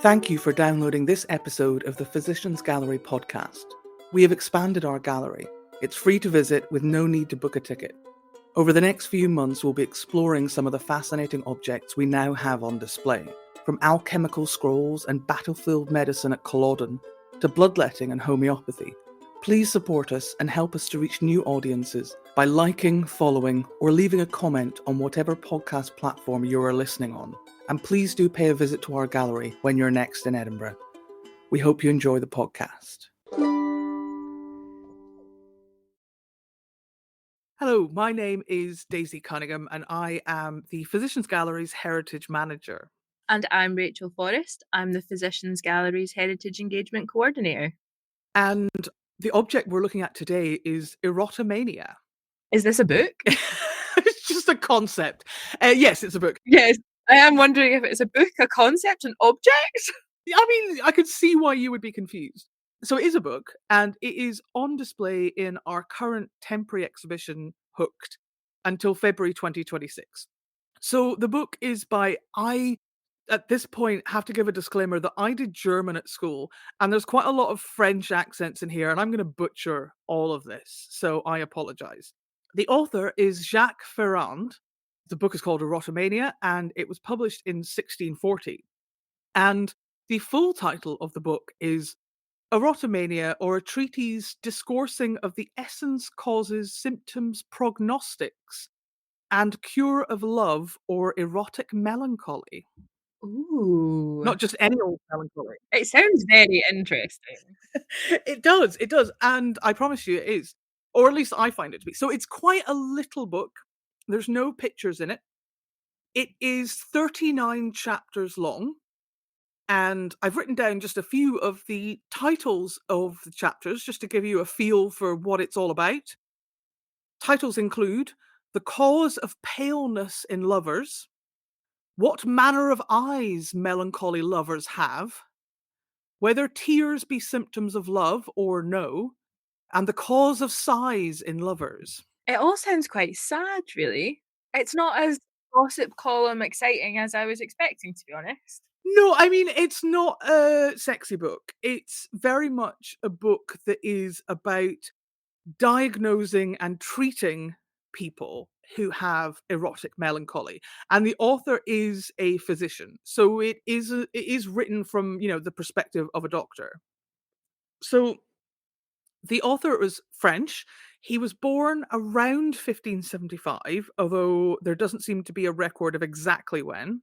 Thank you for downloading this episode of the Physicians Gallery podcast. We have expanded our gallery. It's free to visit with no need to book a ticket. Over the next few months, we'll be exploring some of the fascinating objects we now have on display, from alchemical scrolls and battlefield medicine at Culloden to bloodletting and homeopathy. Please support us and help us to reach new audiences by liking, following, or leaving a comment on whatever podcast platform you are listening on. And please do pay a visit to our gallery when you're next in Edinburgh. We hope you enjoy the podcast. Hello, my name is Daisy Cunynghame and I am the Physicians Gallery's Heritage Manager. And I'm Rachel Forrest. I'm the Physicians Gallery's Heritage Engagement Coordinator. And the object we're looking at today is Erotomania. Is this a book? It's just a concept. Yes, it's a book. Yes. I am wondering if it's a book, a concept, an object? I mean, I could see why you would be confused. So it is a book, and it is on display in our current temporary exhibition, Hooked, until February 2026. So the book is by, at this point, have to give a disclaimer that I did German at school, and there's quite a lot of French accents in here, and I'm going to butcher all of this, so I apologize. The author is Jacques Ferrand. The book is called Erotomania, and it was published in 1640. And the full title of the book is Erotomania, or a treatise discoursing of the essence, causes, symptoms, prognostics, and cure of love or erotic melancholy. Ooh. Not just any old melancholy. It sounds very interesting. It does, and I promise you it is. Or at least I find it to be. So it's quite a little book. There's no pictures in it. It is 39 chapters long. And I've written down just a few of the titles of the chapters, just to give you a feel for what it's all about. Titles include The Cause of Paleness in Lovers, What Manner of Eyes Melancholy Lovers Have, Whether Tears Be Symptoms of Love or No, and The Cause of Sighs in Lovers. It all sounds quite sad, really. It's not as gossip column exciting as I was expecting, to be honest. No, I mean, it's not a sexy book. It's very much a book that is about diagnosing and treating people who have erotic melancholy. And the author is a physician. So it is written from, the perspective of a doctor. So the author was French. He was born around 1575, although there doesn't seem to be a record of exactly when.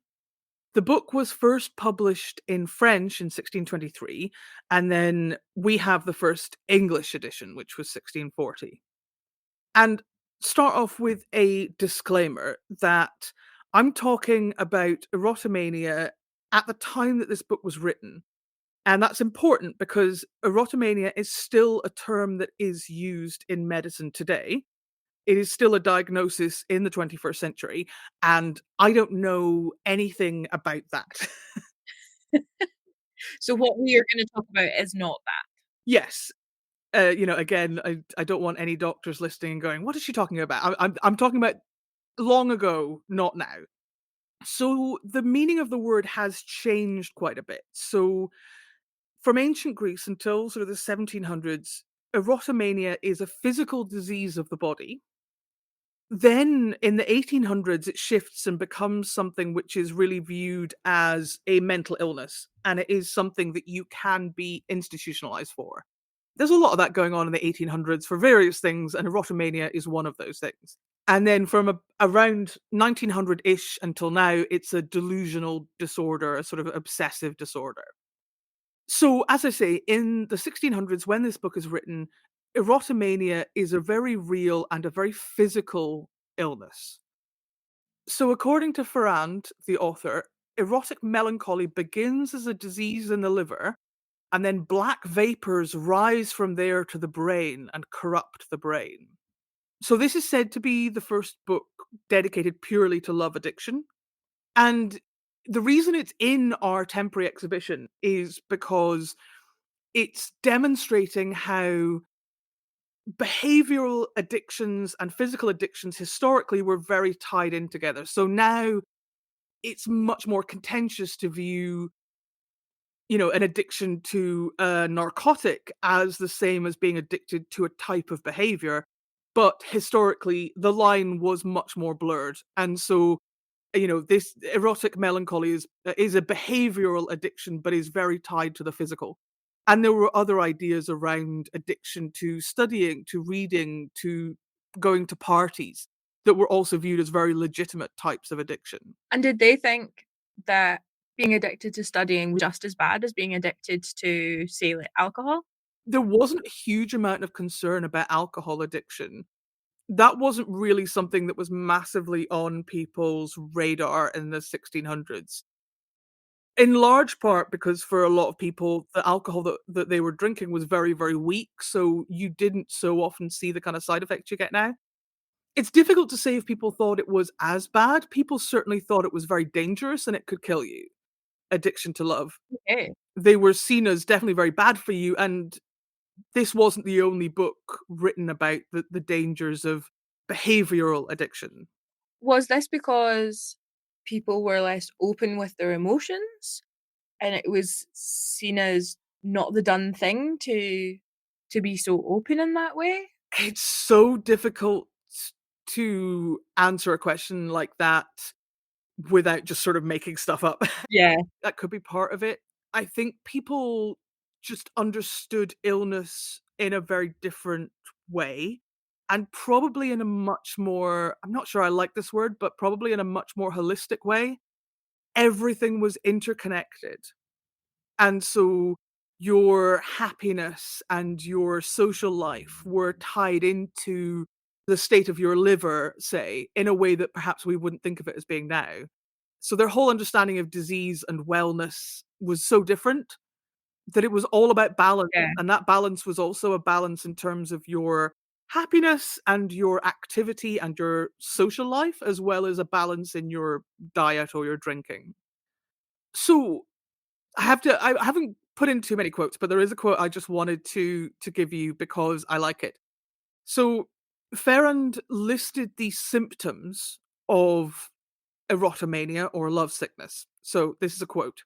The book was first published in French in 1623, and then we have the first English edition, which was 1640. And start off with a disclaimer that I'm talking about erotomania at the time that this book was written. And that's important because erotomania is still a term that is used in medicine today. It is still a diagnosis in the 21st century, and I don't know anything about that. So what we are going to talk about is not that. Yes. Again, I don't want any doctors listening and going, "What is she talking about?" I'm talking about long ago, not now. So the meaning of the word has changed quite a bit. So from ancient Greece until sort of the 1700s, erotomania is a physical disease of the body. Then in the 1800s, it shifts and becomes something which is really viewed as a mental illness, and it is something that you can be institutionalized for. There's a lot of that going on in the 1800s for various things, and erotomania is one of those things. And then from around 1900-ish until now, it's a delusional disorder, a sort of obsessive disorder. So, as I say, in the 1600s, when this book is written, erotomania is a very real and a very physical illness. So, according to Ferrand, the author, erotic melancholy begins as a disease in the liver, and then black vapors rise from there to the brain and corrupt the brain. So, this is said to be the first book dedicated purely to love addiction. And the reason it's in our temporary exhibition is because it's demonstrating how behavioral addictions and physical addictions historically were very tied in together. So now it's much more contentious to view an addiction to a narcotic as the same as being addicted to a type of behavior, but historically, the line was much more blurred, and so, this erotic melancholy is a behavioral addiction, but is very tied to the physical. And there were other ideas around addiction to studying, to reading, to going to parties that were also viewed as very legitimate types of addiction. And did they think that being addicted to studying was just as bad as being addicted to, say, like, alcohol? There wasn't a huge amount of concern about alcohol addiction. That wasn't really something that was massively on people's radar in the 1600s. In large part because for a lot of people, the alcohol that they were drinking was very, very weak, so you didn't so often see the kind of side effects you get now. It's difficult to say if people thought it was as bad. People certainly thought it was very dangerous and it could kill you. Addiction to love. Okay. They were seen as definitely very bad for you, and this wasn't the only book written about the dangers of behavioral addiction. Was this because people were less open with their emotions, and it was seen as not the done thing to be so open in that way? It's so difficult to answer a question like that without just sort of making stuff up. Yeah, That could be part of it. I think people just understood illness in a very different way, and probably in a much more, I'm not sure I like this word, but probably in a much more holistic way. Everything was interconnected. And so your happiness and your social life were tied into the state of your liver, say, in a way that perhaps we wouldn't think of it as being now. So their whole understanding of disease and wellness was so different that it was all about balance. yeah. And that balance was also a balance in terms of your happiness and your activity and your social life, as well as a balance in your diet or your drinking. So I haven't put in too many quotes, but there is a quote I just wanted to give you because I like it. So Ferrand listed the symptoms of erotomania or love sickness. So this is a quote: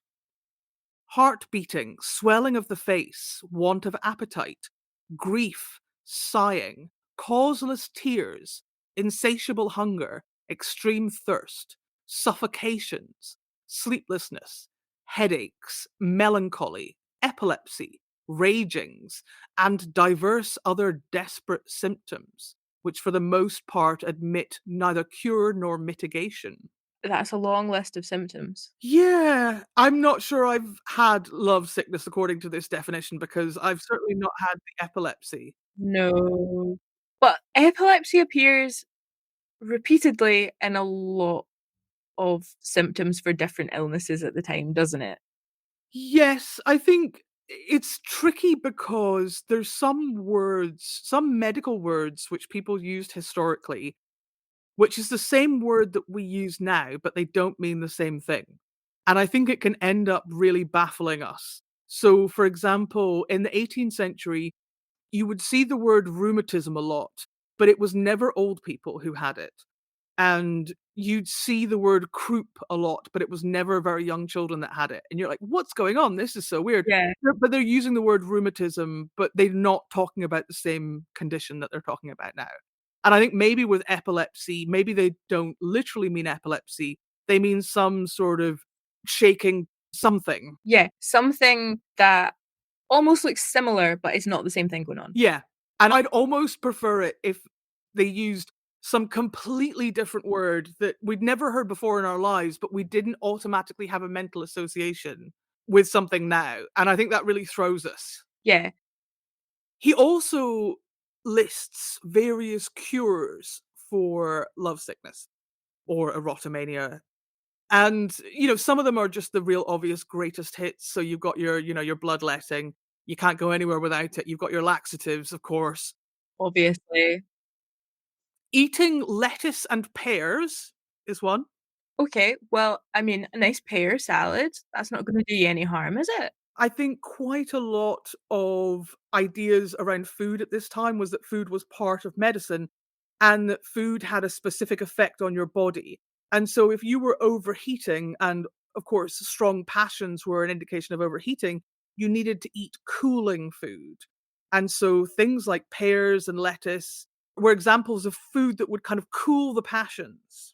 heart beating, swelling of the face, want of appetite, grief, sighing, causeless tears, insatiable hunger, extreme thirst, suffocations, sleeplessness, headaches, melancholy, epilepsy, ragings, and diverse other desperate symptoms, which for the most part admit neither cure nor mitigation. That's a long list of symptoms. Yeah, I'm not sure I've had love sickness according to this definition because I've certainly not had the epilepsy. No. But epilepsy appears repeatedly in a lot of symptoms for different illnesses at the time, doesn't it? Yes, I think it's tricky because there's some words, some medical words which people used historically, which is the same word that we use now, but they don't mean the same thing. And I think it can end up really baffling us. So, for example, in the 18th century, you would see the word rheumatism a lot, but it was never old people who had it. And you'd see the word croup a lot, but it was never very young children that had it. And you're like, "What's going on? This is so weird." Yeah, But they're using the word rheumatism, but they're not talking about the same condition that they're talking about now. And I think maybe with epilepsy, maybe they don't literally mean epilepsy. They mean some sort of shaking something. yeah, something that almost looks similar, but it's not the same thing going on. Yeah, and I'd almost prefer it if they used some completely different word that we'd never heard before in our lives, but we didn't automatically have a mental association with something now, and I think that really throws us. Yeah, He also lists various cures for lovesickness or erotomania, and, some of them are just the real obvious greatest hits, so you've got your bloodletting, you can't go anywhere without it, you've got your laxatives, of course. obviously. Eating lettuce and pears is one. Okay, well, I mean, a nice pear salad, that's not gonna do you any harm, is it? I think quite a lot of ideas around food at this time was that food was part of medicine and that food had a specific effect on your body. And so if you were overheating and of course, strong passions were an indication of overheating, you needed to eat cooling food. And so things like pears and lettuce were examples of food that would kind of cool the passions.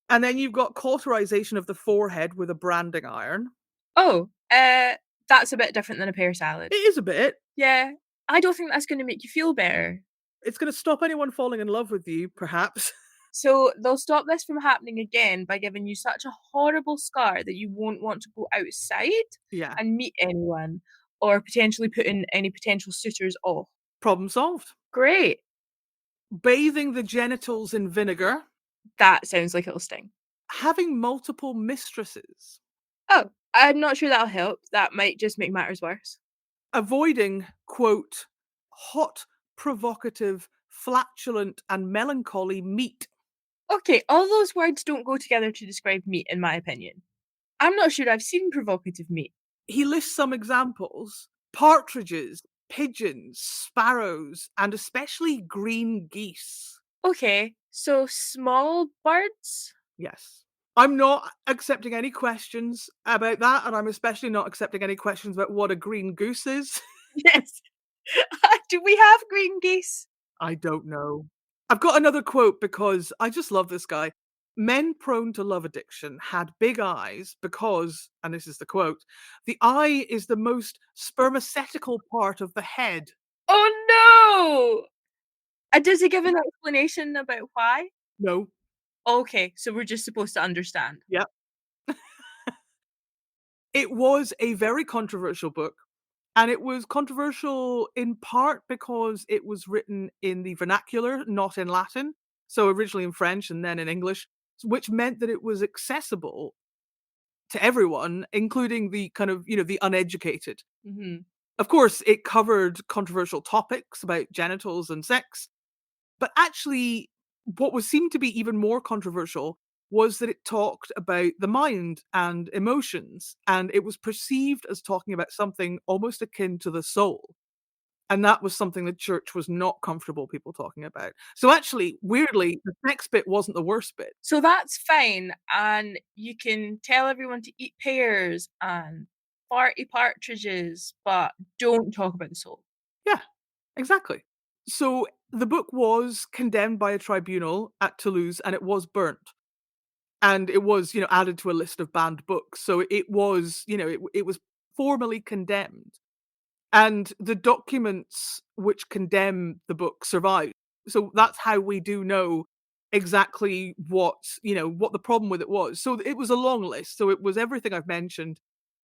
And then you've got cauterization of the forehead with a branding iron. Oh, that's a bit different than a pear salad. It is a bit. Yeah, I don't think that's gonna make you feel better. It's gonna stop anyone falling in love with you, perhaps. So they'll stop this from happening again by giving you such a horrible scar that you won't want to go outside Yeah. and meet anyone or potentially putting any potential suitors off. Problem solved. Great. Bathing the genitals in vinegar. That sounds like it'll sting. Having multiple mistresses. Oh, I'm not sure that'll help. That might just make matters worse. Avoiding, quote, hot, provocative, flatulent, and melancholy meat. Okay, all those words don't go together to describe meat, in my opinion. I'm not sure I've seen provocative meat. He lists some examples: partridges, pigeons, sparrows, and especially green geese. Okay, so small birds? Yes. I'm not accepting any questions about that, and I'm especially not accepting any questions about what a green goose is. Yes. Do we have green geese? I don't know. I've got another quote because I just love this guy. Men prone to love addiction had big eyes because, and this is the quote, the eye is the most spermacetical part of the head. Oh no! Does he give an explanation about why? No. Okay, so we're just supposed to understand. Yep. It was a very controversial book. And it was controversial in part because it was written in the vernacular, not in Latin. So originally in French and then in English, which meant that it was accessible to everyone, including the kind of, the uneducated. Mhm. Of course, it covered controversial topics about genitals and sex, but actually, what was seemed to be even more controversial was that it talked about the mind and emotions, and it was perceived as talking about something almost akin to the soul. And that was something the church was not comfortable people talking about. So actually, weirdly, the sex bit wasn't the worst bit. So that's fine, and you can tell everyone to eat pears and farty partridges, but don't talk about the soul. Yeah, exactly. So the book was condemned by a tribunal at Toulouse and it was burnt. And it was, added to a list of banned books. So it was, it was formally condemned. And the documents which condemn the book survive. So that's how we do know exactly what the problem with it was. So it was a long list. So it was everything I've mentioned.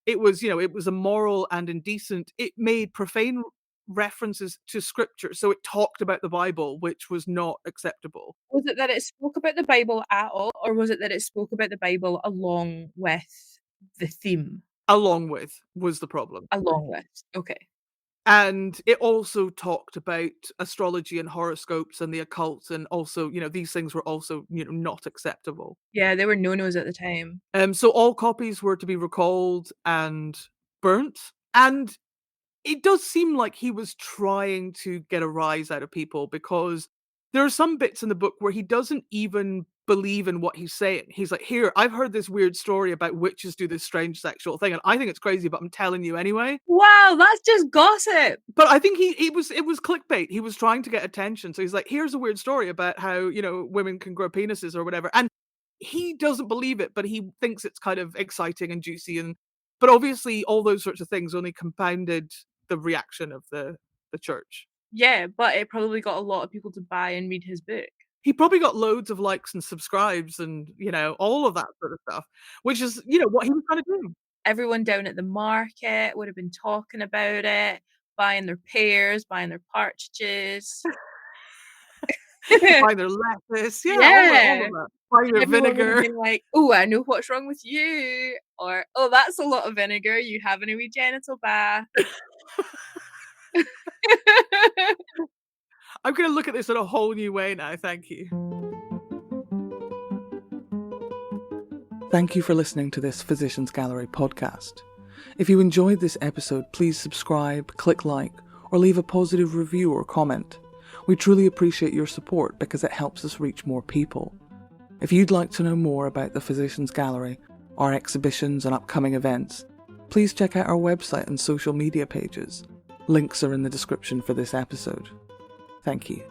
It was, it was immoral and indecent. It made profane references to scripture. So it talked about the Bible, which was not acceptable. Was it that it spoke about the Bible at all, or was it that it spoke about the Bible along with the theme? Along with was the problem. Along with, okay. And it also talked about astrology and horoscopes and the occult, and also, these things were also, not acceptable. Yeah, they were no-nos at the time. So all copies were to be recalled and burnt, and it does seem like he was trying to get a rise out of people because there are some bits in the book where he doesn't even believe in what he's saying. He's like, "Here, I've heard this weird story about witches do this strange sexual thing, and I think it's crazy, but I'm telling you anyway." Wow, that's just gossip! But I think it was clickbait. He was trying to get attention. So he's like, "Here's a weird story about how, women can grow penises or whatever." And he doesn't believe it, but he thinks it's kind of exciting and juicy, but obviously all those sorts of things only compounded the reaction of the church. Yeah, but it probably got a lot of people to buy and read his book. He probably got loads of likes and subscribes and, all of that sort of stuff, which is, what he was trying to do. Everyone down at the market would have been talking about it, buying their pears, buying their partridges. Buying their lettuce, yeah, all Yeah. of that. Buying their Everyone would have vinegar. been like, "Oh, I know what's wrong with you," or, "Oh, that's a lot of vinegar, you having a wee genital bath." I'm gonna look at this in a whole new way now, thank you. Thank you for listening to this Physicians Gallery podcast. If you enjoyed this episode, please subscribe, click like, or leave a positive review or comment. We truly appreciate your support because it helps us reach more people. If you'd like to know more about the Physicians Gallery, our exhibitions and upcoming events, please check out our website and social media pages. Links are in the description for this episode. Thank you.